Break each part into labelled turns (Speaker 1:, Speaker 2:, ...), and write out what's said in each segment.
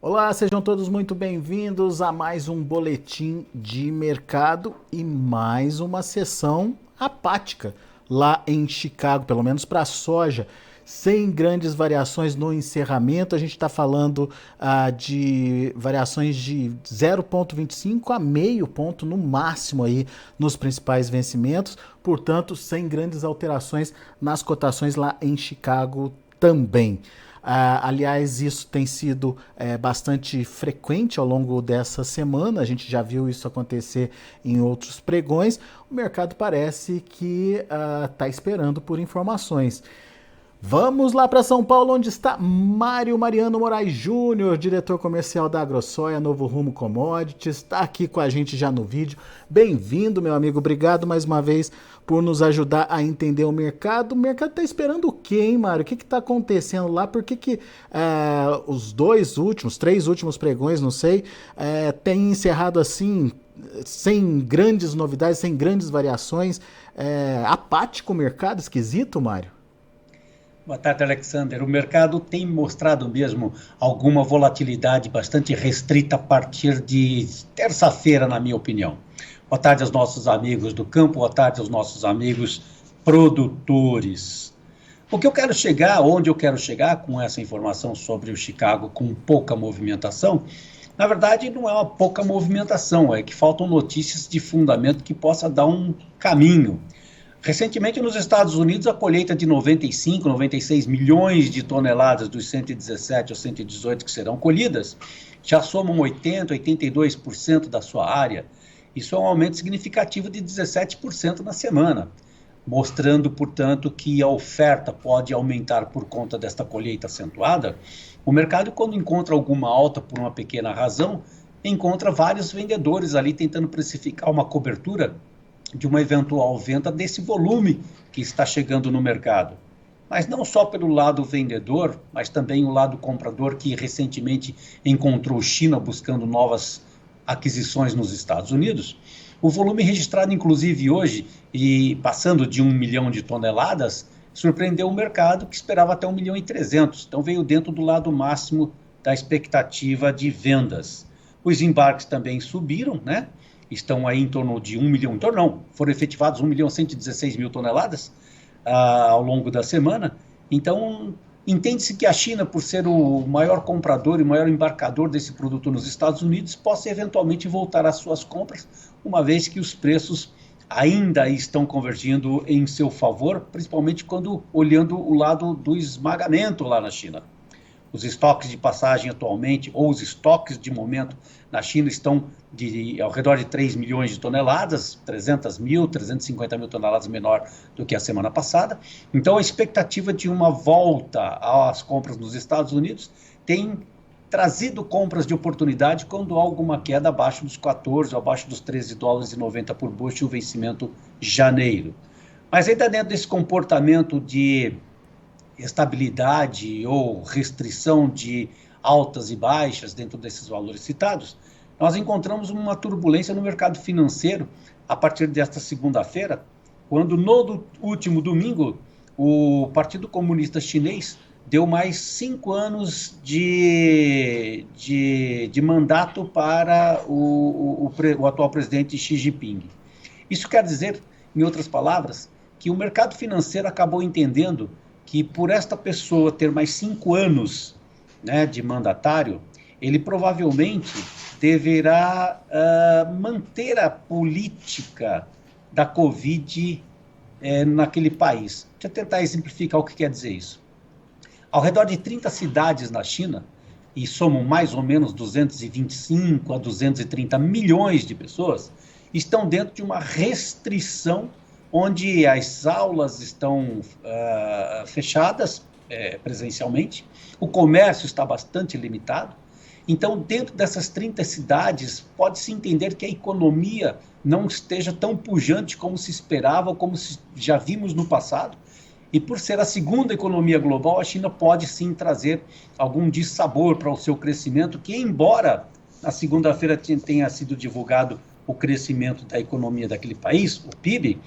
Speaker 1: Olá, sejam todos muito bem-vindos a mais um boletim de mercado e mais uma sessão apática lá em Chicago, pelo menos para a soja, sem grandes variações no encerramento. A gente está falando de variações de 0,25 a meio ponto no máximo aí nos principais vencimentos, portanto, sem grandes alterações nas cotações lá em Chicago também. Aliás, isso tem sido bastante frequente ao longo dessa semana, a gente já viu isso acontecer em outros pregões. O mercado parece que está esperando por informações. Vamos lá para São Paulo, onde está Mário Mariano Moraes Júnior, diretor comercial da AgroSoia, Novo Rumo Commodities, está aqui com a gente já no vídeo. Bem-vindo, meu amigo, obrigado mais uma vez por nos ajudar a entender o mercado. O mercado está esperando o quê, hein, Mário? O que está acontecendo lá? Por que os três últimos pregões, não sei, tem encerrado assim, sem grandes novidades, sem grandes variações? Apático o mercado, esquisito, Mário?
Speaker 2: Boa tarde, Alexander. O mercado tem mostrado mesmo alguma volatilidade bastante restrita a partir de terça-feira, na minha opinião. Boa tarde aos nossos amigos do campo, boa tarde aos nossos amigos produtores. Onde eu quero chegar com essa informação sobre o Chicago com pouca movimentação, na verdade não é uma pouca movimentação, é que faltam notícias de fundamento que possa dar um caminho. Recentemente, nos Estados Unidos, a colheita de 95, 96 milhões de toneladas dos 117 ou 118 que serão colhidas, já somam 80, 82% da sua área. Isso é um aumento significativo de 17% na semana, mostrando, portanto, que a oferta pode aumentar por conta desta colheita acentuada. O mercado, quando encontra alguma alta por uma pequena razão, encontra vários vendedores ali tentando precificar uma cobertura de uma eventual venda desse volume que está chegando no mercado. Mas não só pelo lado vendedor, mas também o lado comprador, que recentemente encontrou China buscando novas aquisições nos Estados Unidos. O volume registrado, inclusive, hoje, e passando de 1 milhão de toneladas, surpreendeu o mercado, que esperava até 1,3 milhão. Então veio dentro do lado máximo da expectativa de vendas. Os embarques também subiram, né? Estão aí em torno de 1 milhão, foram efetivados 1.116.000 toneladas ao longo da semana. Então, entende-se que a China, por ser o maior comprador e o maior embarcador desse produto nos Estados Unidos, possa eventualmente voltar às suas compras, uma vez que os preços ainda estão convergindo em seu favor, principalmente quando olhando o lado do esmagamento lá na China. Os estoques de passagem atualmente, ou os estoques de momento na China, estão ao redor de 3 milhões de toneladas, 350 mil toneladas menor do que a semana passada. Então, a expectativa de uma volta às compras nos Estados Unidos tem trazido compras de oportunidade quando há alguma queda abaixo dos 14, ou abaixo dos 13 dólares e 90 por bushel, o vencimento janeiro. Mas ainda dentro desse comportamento de estabilidade ou restrição de altas e baixas dentro desses valores citados, nós encontramos uma turbulência no mercado financeiro a partir desta segunda-feira, quando no último domingo o Partido Comunista Chinês deu mais 5 anos de mandato para o atual presidente Xi Jinping. Isso quer dizer, em outras palavras, que o mercado financeiro acabou entendendo que por esta pessoa ter mais 5 anos, né, de mandatário, ele provavelmente deverá manter a política da Covid naquele país. Deixa eu tentar exemplificar o que quer dizer isso. Ao redor de 30 cidades na China, e somam mais ou menos 225 a 230 milhões de pessoas, estão dentro de uma restrição onde as aulas estão fechadas presencialmente, o comércio está bastante limitado. Então, dentro dessas 30 cidades, pode-se entender que a economia não esteja tão pujante como se esperava, como já vimos no passado. E por ser a segunda economia global, a China pode sim trazer algum dissabor para o seu crescimento, que embora na segunda-feira tenha sido divulgado o crescimento da economia daquele país, o PIB,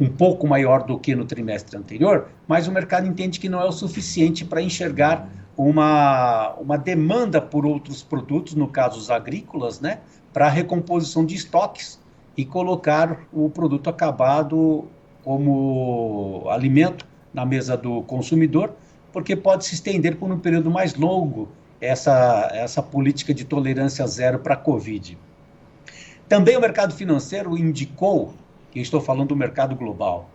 Speaker 2: um pouco maior do que no trimestre anterior, mas o mercado entende que não é o suficiente para enxergar uma demanda por outros produtos, no caso os agrícolas, né, para recomposição de estoques e colocar o produto acabado como alimento na mesa do consumidor, porque pode se estender por um período mais longo essa política de tolerância zero para a Covid. Também o mercado financeiro indicou, que eu estou falando do mercado global,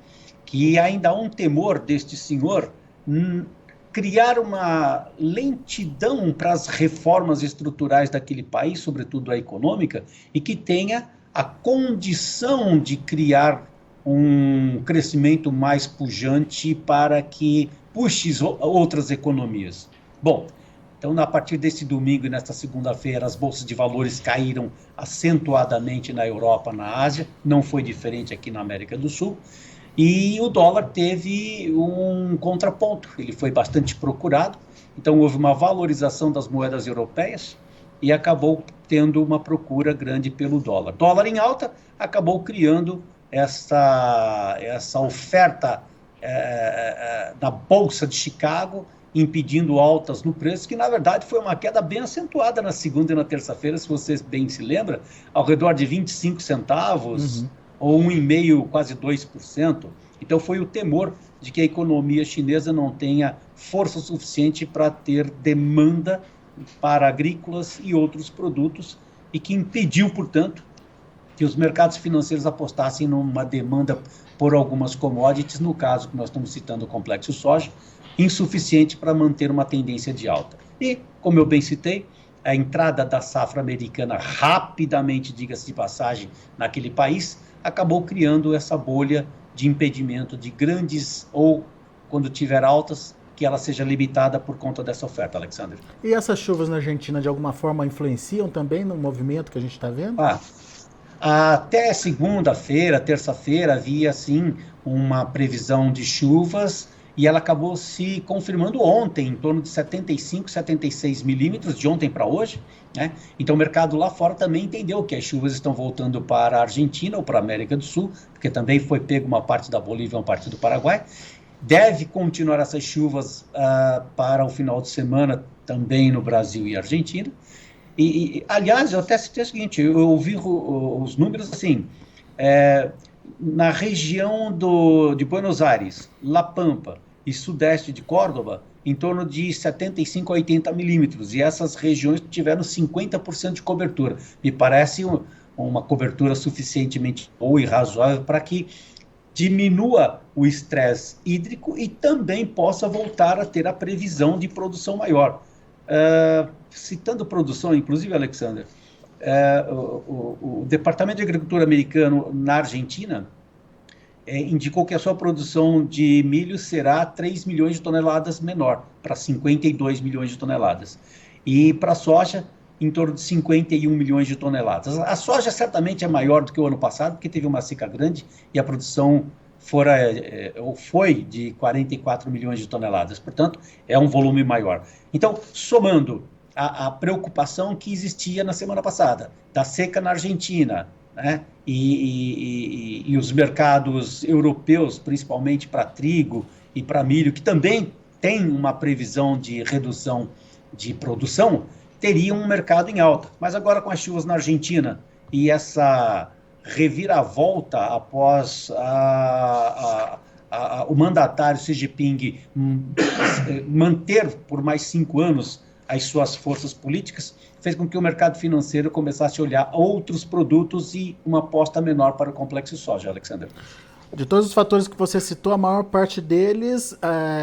Speaker 2: que ainda há um temor deste senhor criar uma lentidão para as reformas estruturais daquele país, sobretudo a econômica, e que tenha a condição de criar um crescimento mais pujante para que puxe outras economias. Bom, então, a partir desse domingo e nesta segunda-feira, as bolsas de valores caíram acentuadamente na Europa, na Ásia, não foi diferente aqui na América do Sul, e o dólar teve um contraponto, ele foi bastante procurado, então houve uma valorização das moedas europeias e acabou tendo uma procura grande pelo dólar. Dólar em alta acabou criando essa oferta da Bolsa de Chicago, impedindo altas no preço, que na verdade foi uma queda bem acentuada na segunda e na terça-feira, se você bem se lembra, ao redor de 25 centavos, ou 1,5%, quase 2%. Então foi o temor de que a economia chinesa não tenha força suficiente para ter demanda para agrícolas e outros produtos, e que impediu, portanto, que os mercados financeiros apostassem numa demanda por algumas commodities, no caso que nós estamos citando o complexo soja, insuficiente para manter uma tendência de alta. E, como eu bem citei, a entrada da safra americana rapidamente, diga-se de passagem, naquele país, acabou criando essa bolha de impedimento de grandes, ou, quando tiver altas, que ela seja limitada por conta dessa oferta, Alexander.
Speaker 1: E essas chuvas na Argentina, de alguma forma, influenciam também no movimento que a gente está vendo?
Speaker 2: Até segunda-feira, terça-feira, havia, sim, uma previsão de chuvas, e ela acabou se confirmando ontem, em torno de 75, 76 milímetros, de ontem para hoje, né? Então o mercado lá fora também entendeu que as chuvas estão voltando para a Argentina ou para a América do Sul, porque também foi pego uma parte da Bolívia e uma parte do Paraguai. Deve continuar essas chuvas para o final de semana também no Brasil e Argentina. Aliás, eu até citei o seguinte, eu ouvi os números assim, na região de Buenos Aires, La Pampa e sudeste de Córdoba, em torno de 75 a 80 milímetros, e essas regiões tiveram 50% de cobertura. Me parece uma cobertura suficientemente boa e razoável para que diminua o estresse hídrico e também possa voltar a ter a previsão de produção maior. Citando produção, inclusive, Alexander, o Departamento de Agricultura americano na Argentina indicou que a sua produção de milho será 3 milhões de toneladas menor, para 52 milhões de toneladas. E para a soja, em torno de 51 milhões de toneladas. A soja certamente é maior do que o ano passado, porque teve uma seca grande e a produção foi de 44 milhões de toneladas. Portanto, é um volume maior. Então, somando a preocupação que existia na semana passada, da seca na Argentina, né, e os mercados europeus, principalmente para trigo e para milho, que também tem uma previsão de redução de produção, teria um mercado em alta. Mas agora com as chuvas na Argentina e essa reviravolta após o mandatário Xi Jinping manter por mais 5 anos as suas forças políticas, fez com que o mercado financeiro começasse a olhar outros produtos e uma aposta menor para o complexo soja, Alexander.
Speaker 1: De todos os fatores que você citou, a maior parte deles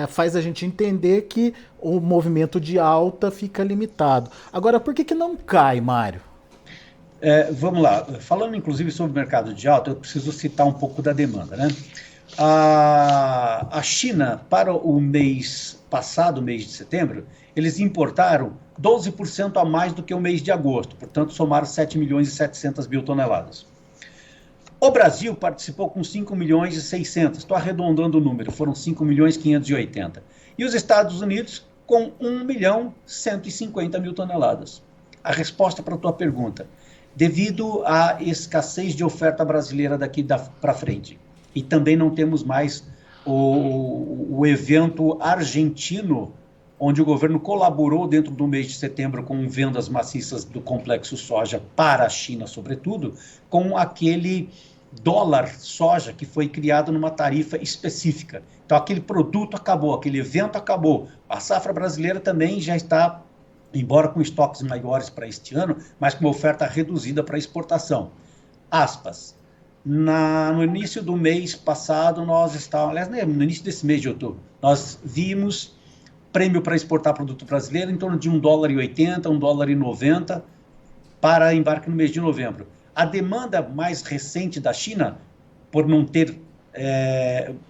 Speaker 1: faz a gente entender que o movimento de alta fica limitado. Agora, por que não cai, Mário?
Speaker 2: Vamos lá. Falando, inclusive, sobre o mercado de alta, eu preciso citar um pouco da demanda, né? A China, para o mês passado, mês de setembro, eles importaram 12% a mais do que o mês de agosto, portanto, somaram 7 milhões e 700 mil toneladas. O Brasil participou com 5 milhões e 600, estou arredondando o número, foram 5 milhões e 580. E os Estados Unidos com 1 milhão e 150 mil toneladas. A resposta para a tua pergunta, devido à escassez de oferta brasileira daqui para frente, e também não temos mais o evento argentino, onde o governo colaborou dentro do mês de setembro com vendas maciças do complexo soja para a China, sobretudo, com aquele dólar soja que foi criado numa tarifa específica. Então, aquele produto acabou, aquele evento acabou. A safra brasileira também já está, embora com estoques maiores para este ano, mas com uma oferta reduzida para exportação. Aspas. No início do mês passado, nós estávamos, aliás, no início desse mês de outubro, nós vimos prêmio para exportar produto brasileiro em torno de $1,80, $1,90 para embarque no mês de novembro. A demanda mais recente da China, por não ter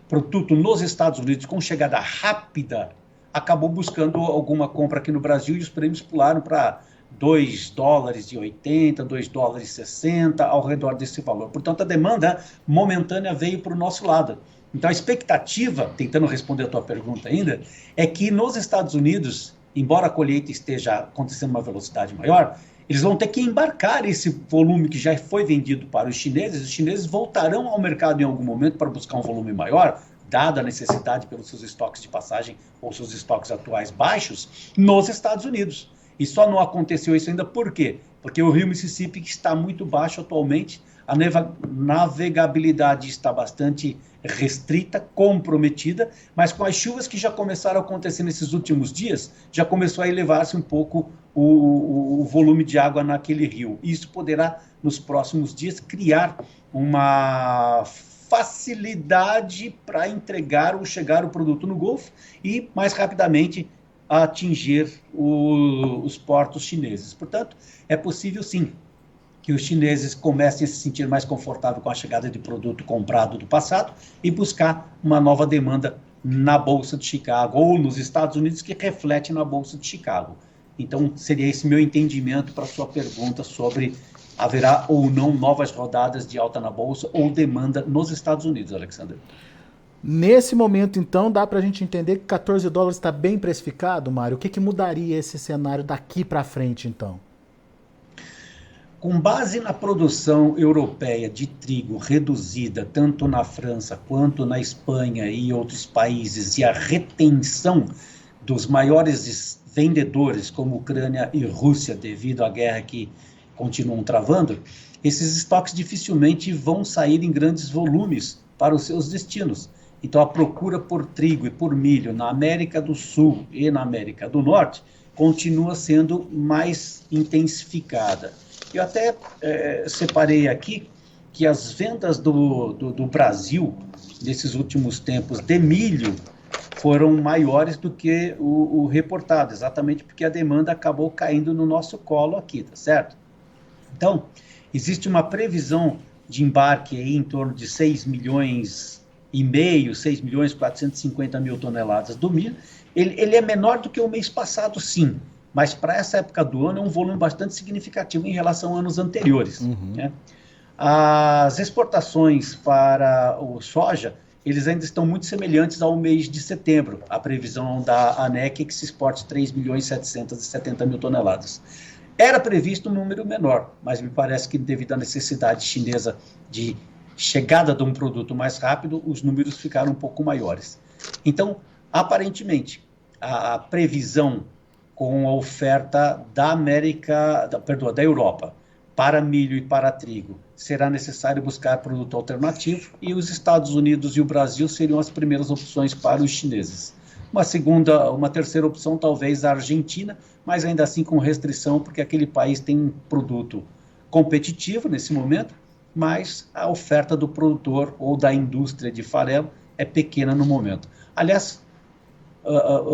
Speaker 2: produto nos Estados Unidos com chegada rápida, acabou buscando alguma compra aqui no Brasil e os prêmios pularam para $2,80, $2,60, ao redor desse valor. Portanto, a demanda momentânea veio para o nosso lado. Então, a expectativa, tentando responder a tua pergunta ainda, é que nos Estados Unidos, embora a colheita esteja acontecendo a uma velocidade maior, eles vão ter que embarcar esse volume que já foi vendido para os chineses voltarão ao mercado em algum momento para buscar um volume maior, dada a necessidade pelos seus estoques de passagem ou seus estoques atuais baixos, nos Estados Unidos. E só não aconteceu isso ainda por quê? Porque o rio Mississippi está muito baixo atualmente, a navegabilidade está bastante restrita, comprometida, mas com as chuvas que já começaram a acontecer nesses últimos dias, já começou a elevar-se um pouco o volume de água naquele rio. Isso poderá, nos próximos dias, criar uma facilidade para entregar ou chegar o produto no Golfo e, mais rapidamente, atingir os portos chineses. Portanto, é possível, sim, que os chineses comecem a se sentir mais confortável com a chegada de produto comprado do passado e buscar uma nova demanda na Bolsa de Chicago ou nos Estados Unidos que reflete na Bolsa de Chicago. Então, seria esse meu entendimento para a sua pergunta sobre haverá ou não novas rodadas de alta na Bolsa ou demanda nos Estados Unidos, Alexandre.
Speaker 1: Nesse momento, então, dá para a gente entender que $14 está bem precificado, Mário? O que mudaria esse cenário daqui para frente, então?
Speaker 2: Com base na produção europeia de trigo reduzida, tanto na França quanto na Espanha e outros países, e a retenção dos maiores vendedores, como Ucrânia e Rússia, devido à guerra que continuam travando, esses estoques dificilmente vão sair em grandes volumes para os seus destinos. Então, a procura por trigo e por milho na América do Sul e na América do Norte continua sendo mais intensificada. Eu até separei aqui que as vendas do Brasil, nesses últimos tempos, de milho, foram maiores do que o reportado, exatamente porque a demanda acabou caindo no nosso colo aqui, tá certo? Então, existe uma previsão de embarque aí em torno de 6,5 milhões, 6.450.000 toneladas do milho. Ele é menor do que o mês passado, sim, mas para essa época do ano é um volume bastante significativo em relação a anos anteriores. Né? As exportações para o soja, eles ainda estão muito semelhantes ao mês de setembro. A previsão da ANEC é que se exporte 3.770.000 toneladas. Era previsto um número menor, mas me parece que devido à necessidade chinesa de chegada de um produto mais rápido, os números ficaram um pouco maiores. Então, aparentemente, a previsão com a oferta da Europa para milho e para trigo, será necessário buscar produto alternativo e os Estados Unidos e o Brasil seriam as primeiras opções para os chineses. Uma terceira opção, talvez a Argentina, mas ainda assim com restrição, porque aquele país tem um produto competitivo nesse momento, mas a oferta do produtor ou da indústria de farelo é pequena no momento. Aliás,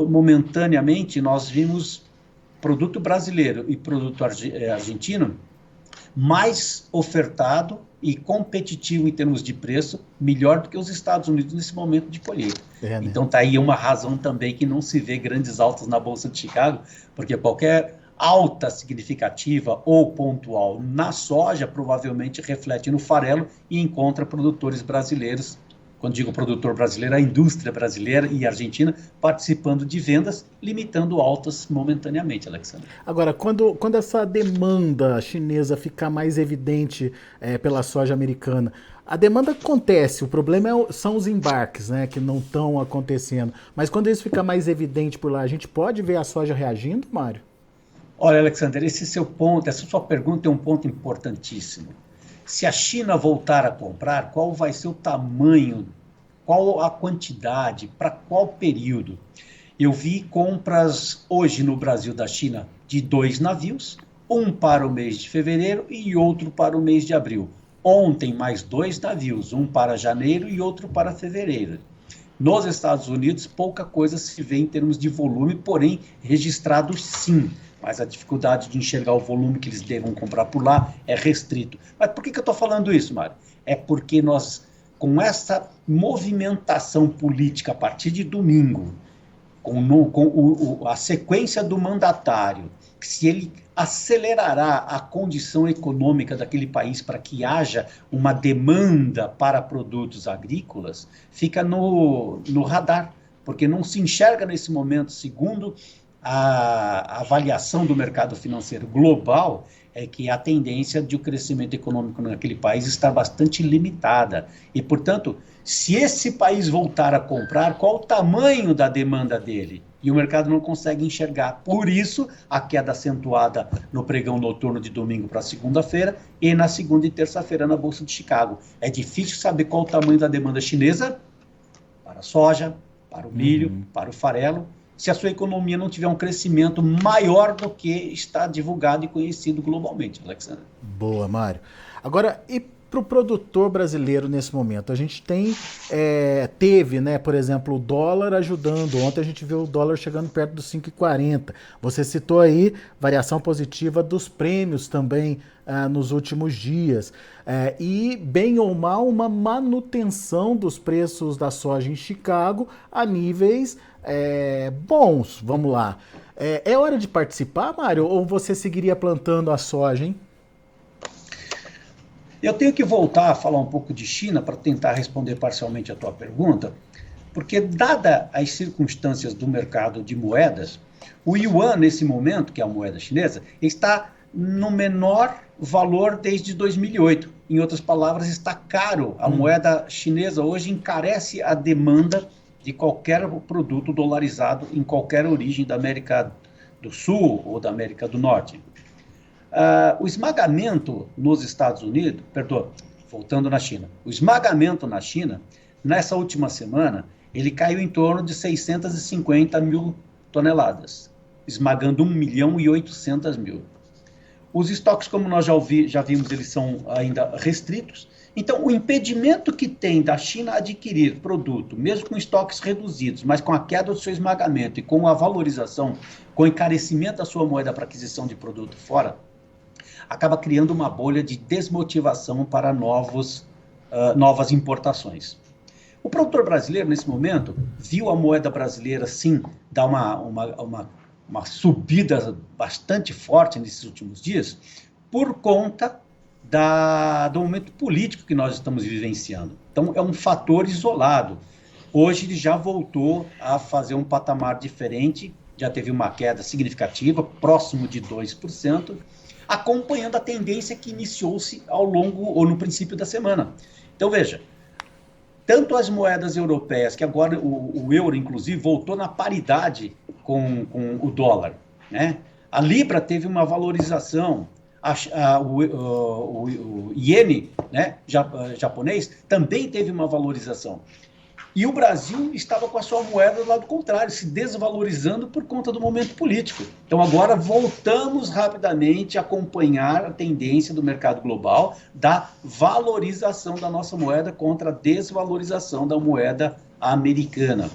Speaker 2: momentaneamente, nós vimos produto brasileiro e produto argentino mais ofertado e competitivo em termos de preço, melhor do que os Estados Unidos nesse momento de colheita. Né? Então, está aí uma razão também que não se vê grandes altas na Bolsa de Chicago, porque qualquer alta significativa ou pontual na soja provavelmente reflete no farelo e encontra produtores brasileiros quando digo produtor brasileiro, a indústria brasileira e argentina participando de vendas, limitando altas momentaneamente, Alexandre.
Speaker 1: Agora, quando essa demanda chinesa ficar mais evidente pela soja americana, a demanda acontece, o problema são os embarques, né, que não estão acontecendo. Mas quando isso ficar mais evidente por lá, a gente pode ver a soja reagindo, Mário?
Speaker 2: Olha, Alexandre, esse seu ponto, essa sua pergunta é um ponto importantíssimo. Se a China voltar a comprar, qual vai ser o tamanho, qual a quantidade, para qual período? Eu vi compras hoje no Brasil da China de 2 navios, um para o mês de fevereiro e outro para o mês de abril. Ontem, mais 2 navios, um para janeiro e outro para fevereiro. Nos Estados Unidos, pouca coisa se vê em termos de volume, porém, registrado sim. Mas a dificuldade de enxergar o volume que eles devam comprar por lá é restrito. Mas por que eu estou falando isso, Mário? É porque nós, com essa movimentação política a partir de domingo, com a sequência do mandatário, que se ele acelerará a condição econômica daquele país para que haja uma demanda para produtos agrícolas, fica no radar, porque não se enxerga nesse momento, segundo a avaliação do mercado financeiro global, é que a tendência de o crescimento econômico naquele país está bastante limitada. E, portanto, se esse país voltar a comprar, qual o tamanho da demanda dele? E o mercado não consegue enxergar. Por isso, a queda acentuada no pregão noturno de domingo para segunda-feira e na segunda e terça-feira na Bolsa de Chicago. É difícil saber qual o tamanho da demanda chinesa para a soja, para o milho, para o farelo, se a sua economia não tiver um crescimento maior do que está divulgado e conhecido globalmente, Alexandre.
Speaker 1: Boa, Mário. Agora, e para o produtor brasileiro nesse momento? A gente teve, né, por exemplo, o dólar ajudando. Ontem a gente viu o dólar chegando perto dos 5,40. Você citou aí variação positiva dos prêmios também nos últimos dias. E, bem ou mal, uma manutenção dos preços da soja em Chicago a níveis bons. Vamos lá. É hora de participar, Mário? Ou você seguiria plantando a soja, hein?
Speaker 2: Eu tenho que voltar a falar um pouco de China para tentar responder parcialmente a tua pergunta, porque, dada as circunstâncias do mercado de moedas, o yuan, nesse momento, que é a moeda chinesa, está no menor valor desde 2008. Em outras palavras, está caro. A moeda chinesa hoje encarece a demanda de qualquer produto dolarizado em qualquer origem da América do Sul ou da América do Norte. O esmagamento nos Estados Unidos, voltando na China, o esmagamento na China, nessa última semana, ele caiu em torno de 650 mil toneladas, esmagando 1.800.000. Os estoques, como nós já vimos, eles são ainda restritos. Então, o impedimento que tem da China adquirir produto, mesmo com estoques reduzidos, mas com a queda do seu esmagamento e com a valorização, com o encarecimento da sua moeda para aquisição de produto fora, acaba criando uma bolha de desmotivação para novas importações. O produtor brasileiro, nesse momento, viu a moeda brasileira, sim, dar uma subida bastante forte nesses últimos dias, por conta do momento político que nós estamos vivenciando. Então, é um fator isolado. Hoje, ele já voltou a fazer um patamar diferente, já teve uma queda significativa, próximo de 2%, acompanhando a tendência que iniciou-se ao longo ou no princípio da semana. Então, veja, tanto as moedas europeias, que agora o euro, inclusive, voltou na paridade com o dólar, né? A Libra teve uma valorização, o iene, né, japonês, também teve uma valorização. E o Brasil estava com a sua moeda do lado contrário, se desvalorizando por conta do momento político. Então, agora voltamos rapidamente a acompanhar a tendência do mercado global da valorização da nossa moeda contra a desvalorização da moeda americana.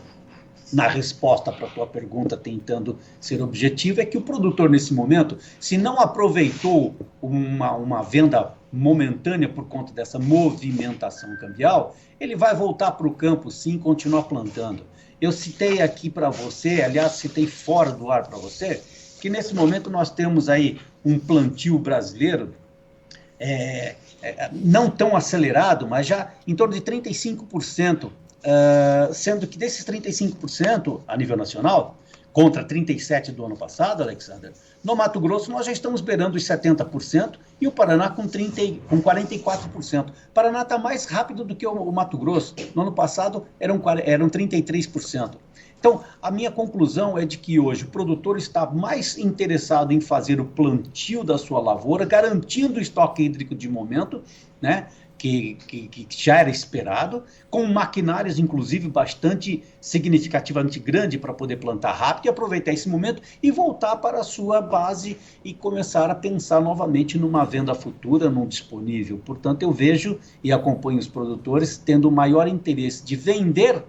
Speaker 2: Na resposta para a tua pergunta, tentando ser objetivo, é que o produtor, nesse momento, se não aproveitou uma venda momentânea por conta dessa movimentação cambial, ele vai voltar para o campo, sim, continuar plantando. Eu citei aqui para você, aliás, citei fora do ar para você, que nesse momento nós temos aí um plantio brasileiro não tão acelerado, mas já em torno de 35%, sendo que desses 35% a nível nacional, contra 37% do ano passado, Alexander, no Mato Grosso nós já estamos beirando os 70% e o Paraná com 44%. O Paraná está mais rápido do que o Mato Grosso. No ano passado eram 33%. Então, a minha conclusão é de que hoje o produtor está mais interessado em fazer o plantio da sua lavoura, garantindo o estoque hídrico de momento, né, que já era esperado, com maquinários, inclusive, bastante significativamente grande para poder plantar rápido e aproveitar esse momento e voltar para a sua base e começar a pensar novamente numa venda futura, num disponível. Portanto, eu vejo e acompanho os produtores tendo o maior interesse de vender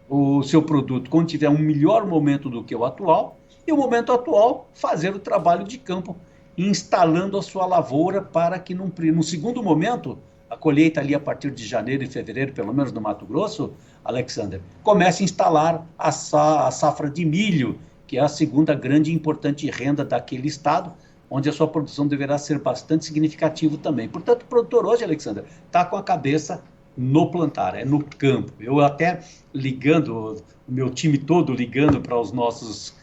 Speaker 2: o seu produto quando tiver um melhor momento do que o atual, e o momento atual fazer o trabalho de campo, instalando a sua lavoura para que no segundo momento, a colheita ali a partir de janeiro e fevereiro, pelo menos no Mato Grosso, Alexander, comece a instalar a safra de milho, que é a segunda grande e importante renda daquele estado, onde a sua produção deverá ser bastante significativa também. Portanto, o produtor hoje, Alexander, está com a cabeça no plantar, no campo. Eu até ligando, o meu time todo ligando para os nossos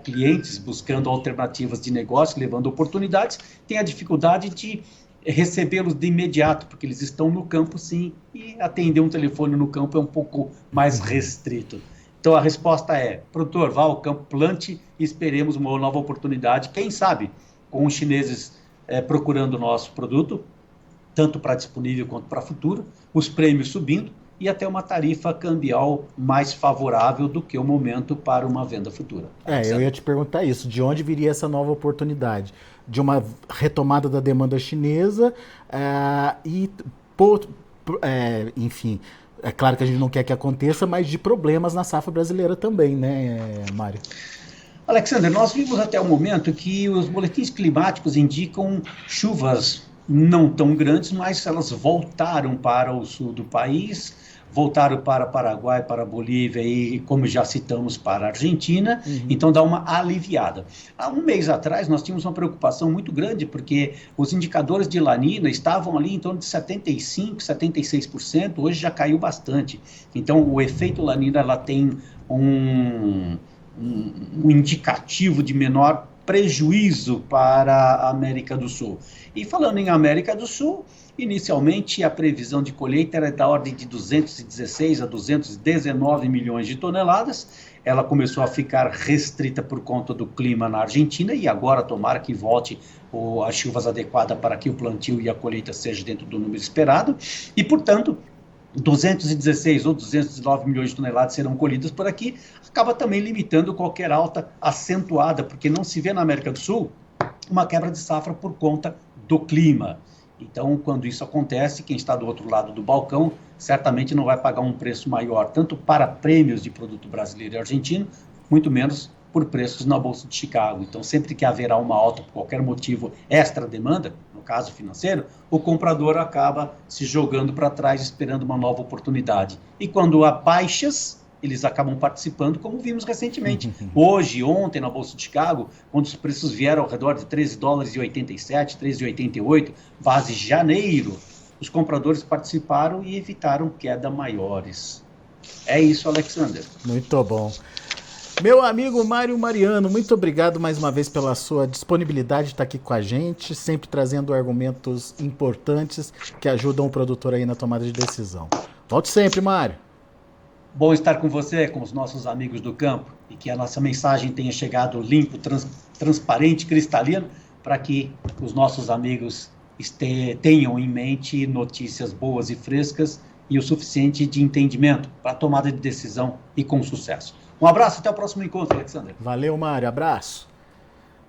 Speaker 2: clientes, buscando alternativas de negócio, levando oportunidades, tem a dificuldade de recebê-los de imediato, porque eles estão no campo sim, e atender um telefone no campo é um pouco mais restrito. Então a resposta é, produtor, vá ao campo, plante e esperemos uma nova oportunidade, quem sabe com os chineses procurando o nosso produto, tanto para disponível quanto para futuro, os prêmios subindo e até uma tarifa cambial mais favorável do que o momento para uma venda futura.
Speaker 1: Eu ia te perguntar isso, de onde viria essa nova oportunidade? De uma retomada da demanda chinesa enfim, é claro que a gente não quer que aconteça, mas de problemas na safra brasileira também, né, Mário?
Speaker 2: Alexander, nós vimos até o momento que os boletins climáticos indicam chuvas não tão grandes, mas elas voltaram para o sul do país, voltaram para Paraguai, para Bolívia e, como já citamos, para a Argentina, então dá uma aliviada. Há um mês atrás nós tínhamos uma preocupação muito grande, porque os indicadores de La Nina estavam ali em torno de 75%, 76%, hoje já caiu bastante. Então o efeito La Nina ela tem um indicativo de menor prejuízo para a América do Sul. E falando em América do Sul, inicialmente a previsão de colheita era da ordem de 216 a 219 milhões de toneladas. Ela começou a ficar restrita por conta do clima na Argentina e agora tomara que volte as chuvas adequadas para que o plantio e a colheita seja dentro do número esperado. E, portanto, 216 ou 219 milhões de toneladas serão colhidas por aqui, acaba também limitando qualquer alta acentuada, porque não se vê na América do Sul uma quebra de safra por conta do clima. Então, quando isso acontece, quem está do outro lado do balcão certamente não vai pagar um preço maior, tanto para prêmios de produto brasileiro e argentino, muito menos por preços na Bolsa de Chicago. Então, sempre que haverá uma alta por qualquer motivo, extra demanda, no caso financeiro, o comprador acaba se jogando para trás, esperando uma nova oportunidade. E quando há baixas, eles acabam participando, como vimos recentemente. Hoje, ontem, na Bolsa de Chicago, quando os preços vieram ao redor de $13,87, $13,88, base janeiro, os compradores participaram e evitaram queda maiores. É isso, Alexander.
Speaker 1: Muito bom. Meu amigo Mário Mariano, muito obrigado mais uma vez pela sua disponibilidade de estar aqui com a gente, sempre trazendo argumentos importantes que ajudam o produtor aí na tomada de decisão. Volte sempre, Mário.
Speaker 2: Bom estar com você, com os nossos amigos do campo, e que a nossa mensagem tenha chegado limpo, transparente, cristalino, para que os nossos amigos tenham em mente notícias boas e frescas e o suficiente de entendimento para a tomada de decisão e com sucesso. Um abraço, até o próximo encontro, Alexander.
Speaker 1: Valeu, Mário, abraço.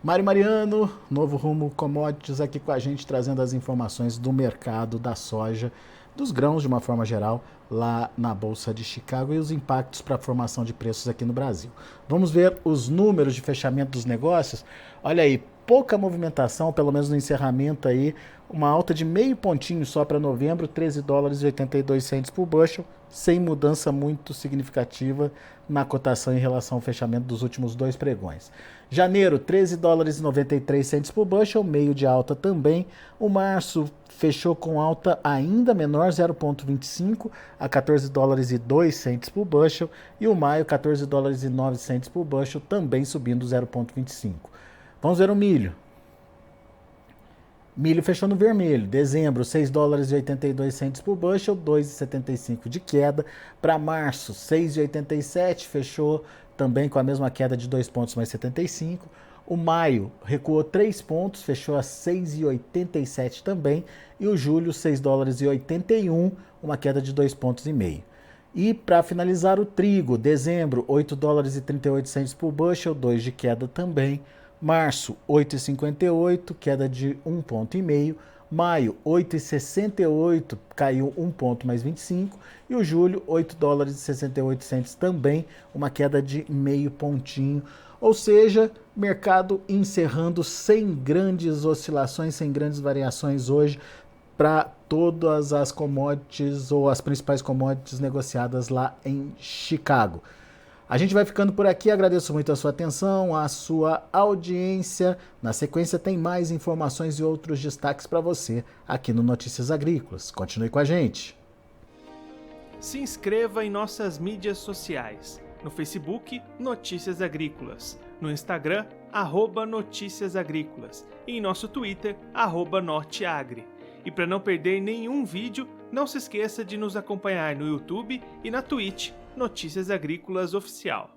Speaker 1: Mário Mariano, Novo Rumo Commodities, aqui com a gente, trazendo as informações do mercado da soja, dos grãos de uma forma geral, lá na Bolsa de Chicago e os impactos para a formação de preços aqui no Brasil. Vamos ver os números de fechamento dos negócios. Olha aí, pouca movimentação, pelo menos no encerramento aí, uma alta de meio pontinho só para novembro, 13 dólares e 82 centes por bushel, sem mudança muito significativa na cotação em relação ao fechamento dos últimos 2 pregões. Janeiro, 13 dólares e 93 centes por bushel, meio de alta também. O março fechou com alta ainda menor, 0,25 a 14 dólares e 2 centes por bushel. E o maio, 14 dólares e 9 centes por bushel, também subindo 0,25. Vamos ver o milho. Milho fechou no vermelho. Dezembro, 6 dólares e 82 centes por bushel, 2,75 de queda. Para março, 6,87, fechou também com a mesma queda de 2 pontos mais 75. O maio recuou 3 pontos, fechou a 6,87 também. E o julho, 6 dólares e 81, uma queda de 2 pontos e meio. E para finalizar o trigo, dezembro, 8 dólares e 38 centes por bushel, 2 de queda também. Março, 8,58, queda de 1,5 ponto. Maio, 8,68, caiu 1 ponto mais 25. E o julho, 8 dólares e 68 centes também, uma queda de meio pontinho. Ou seja, mercado encerrando sem grandes oscilações, sem grandes variações hoje para todas as commodities ou as principais commodities negociadas lá em Chicago. A gente vai ficando por aqui, agradeço muito a sua atenção, a sua audiência. Na sequência tem mais informações e outros destaques para você aqui no Notícias Agrícolas. Continue com a gente.
Speaker 3: Se inscreva em nossas mídias sociais. No Facebook, Notícias Agrícolas. No Instagram, @Notícias Agrícolas. E em nosso Twitter, @Norteagri. E para não perder nenhum vídeo, não se esqueça de nos acompanhar no YouTube e na Twitch, Notícias Agrícolas Oficial.